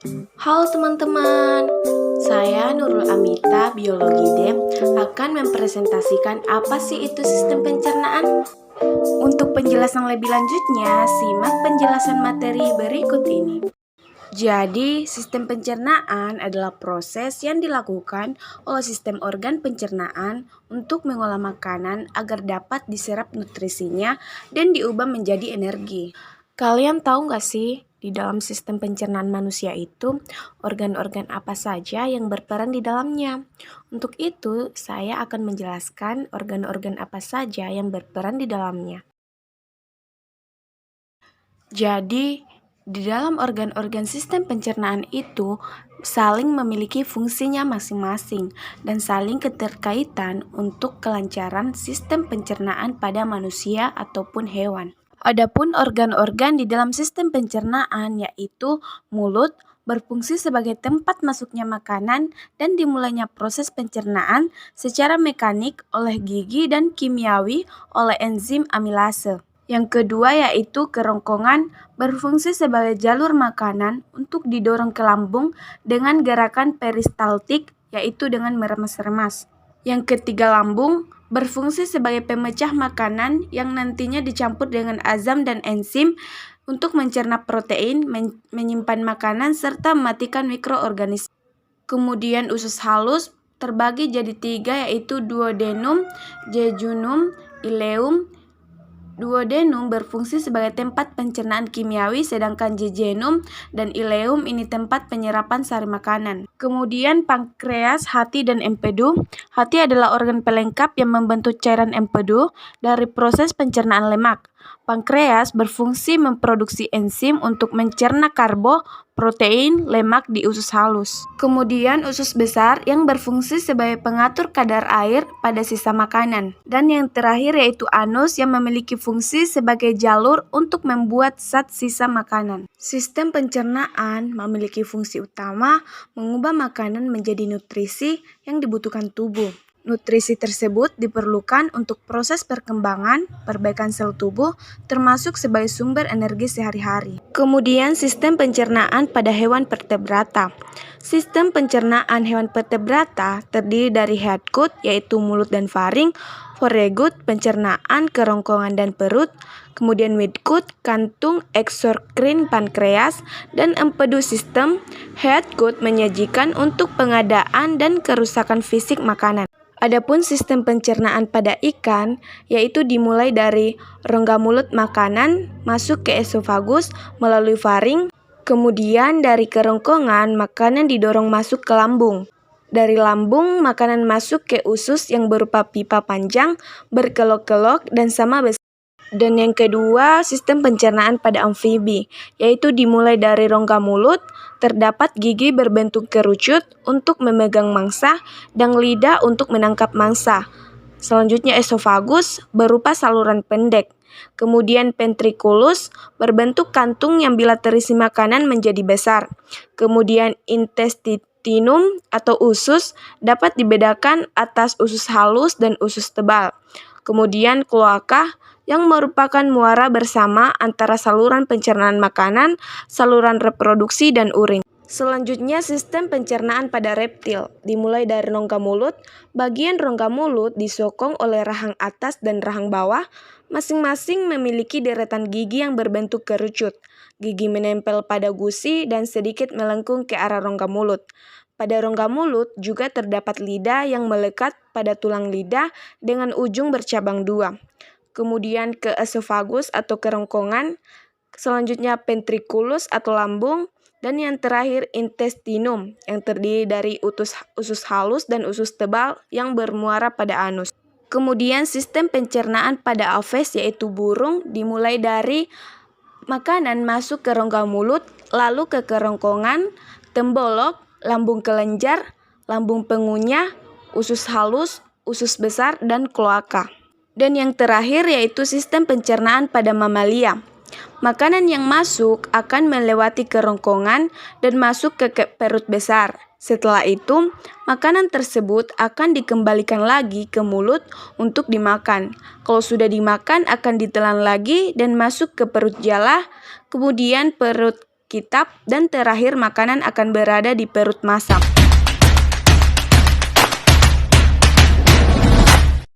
Halo teman-teman, saya Nurul Amita, Biologi DEM, akan mempresentasikan apa sih itu sistem pencernaan. Untuk penjelasan lebih lanjutnya, simak penjelasan materi berikut ini. Jadi, sistem pencernaan adalah proses yang dilakukan oleh sistem organ pencernaan untuk mengolah makanan agar dapat diserap nutrisinya dan diubah menjadi energi. Kalian tahu nggak sih, di dalam sistem pencernaan manusia itu, organ-organ apa saja yang berperan di dalamnya? Untuk itu, saya akan menjelaskan organ-organ apa saja yang berperan di dalamnya. Jadi, di dalam organ-organ sistem pencernaan itu saling memiliki fungsinya masing-masing dan saling keterkaitan untuk kelancaran sistem pencernaan pada manusia ataupun hewan. Adapun organ-organ di dalam sistem pencernaan yaitu mulut berfungsi sebagai tempat masuknya makanan dan dimulainya proses pencernaan secara mekanik oleh gigi dan kimiawi oleh enzim amilase. Yang kedua yaitu kerongkongan berfungsi sebagai jalur makanan untuk didorong ke lambung dengan gerakan peristaltik yaitu dengan meremas-remas. Yang ketiga lambung berfungsi sebagai pemecah makanan yang nantinya dicampur dengan azam dan enzim untuk mencerna protein, menyimpan makanan, serta mematikan mikroorganisme. Kemudian usus halus terbagi jadi tiga yaitu duodenum, jejunum, ileum. Duodenum berfungsi sebagai tempat pencernaan kimiawi, sedangkan jejunum dan ileum ini tempat penyerapan sari makanan. Kemudian pankreas, hati, dan empedu. Hati adalah organ pelengkap yang membentuk cairan empedu dari proses pencernaan lemak. Pankreas berfungsi memproduksi enzim untuk mencerna karbo, protein, lemak di usus halus. Kemudian usus besar yang berfungsi sebagai pengatur kadar air pada sisa makanan. Dan yang terakhir yaitu anus yang memiliki fungsi sebagai jalur untuk membuat zat sisa makanan. Sistem pencernaan memiliki fungsi utama mengubah makanan menjadi nutrisi yang dibutuhkan tubuh. Nutrisi tersebut diperlukan untuk proses perkembangan, perbaikan sel tubuh, termasuk sebagai sumber energi sehari-hari. Kemudian sistem pencernaan pada hewan vertebrata. Sistem pencernaan hewan vertebrata terdiri dari headgut yaitu mulut dan faring, foregut pencernaan kerongkongan dan perut, kemudian midgut kantung, eksorkrin pankreas, dan empedu sistem. Headgut menyajikan untuk pengadaan dan kerusakan fisik makanan. Adapun sistem pencernaan pada ikan, yaitu dimulai dari rongga mulut makanan masuk ke esofagus melalui faring, kemudian dari kerongkongan makanan didorong masuk ke lambung. Dari lambung makanan masuk ke usus yang berupa pipa panjang, berkelok-kelok dan sama besar. Dan yang kedua, sistem pencernaan pada amfibi, yaitu dimulai dari rongga mulut, terdapat gigi berbentuk kerucut untuk memegang mangsa dan lidah untuk menangkap mangsa. Selanjutnya esofagus berupa saluran pendek. Kemudian ventriculus berbentuk kantung yang bila terisi makanan menjadi besar. Kemudian intestinum atau usus dapat dibedakan atas usus halus dan usus tebal. Kemudian kloaka yang merupakan muara bersama antara saluran pencernaan makanan, saluran reproduksi, dan urin. Selanjutnya sistem pencernaan pada reptil, dimulai dari rongga mulut. Bagian rongga mulut disokong oleh rahang atas dan rahang bawah, masing-masing memiliki deretan gigi yang berbentuk kerucut. Gigi menempel pada gusi dan sedikit melengkung ke arah rongga mulut. Pada rongga mulut juga terdapat lidah yang melekat pada tulang lidah dengan ujung bercabang dua. Kemudian ke esofagus atau kerongkongan, selanjutnya ventriculus atau lambung, dan yang terakhir intestinum yang terdiri dari usus halus dan usus tebal yang bermuara pada anus. Kemudian sistem pencernaan pada aves yaitu burung dimulai dari makanan masuk ke rongga mulut, lalu ke kerongkongan, tembolok, lambung kelenjar, lambung pengunyah, usus halus, usus besar, dan kloaka. Dan yang terakhir yaitu sistem pencernaan pada mamalia. Makanan yang masuk akan melewati kerongkongan dan masuk ke perut besar. Setelah itu, makanan tersebut akan dikembalikan lagi ke mulut untuk dimakan. Kalau sudah dimakan akan ditelan lagi dan masuk ke perut jala, kemudian perut kitab, dan terakhir makanan akan berada di perut masak.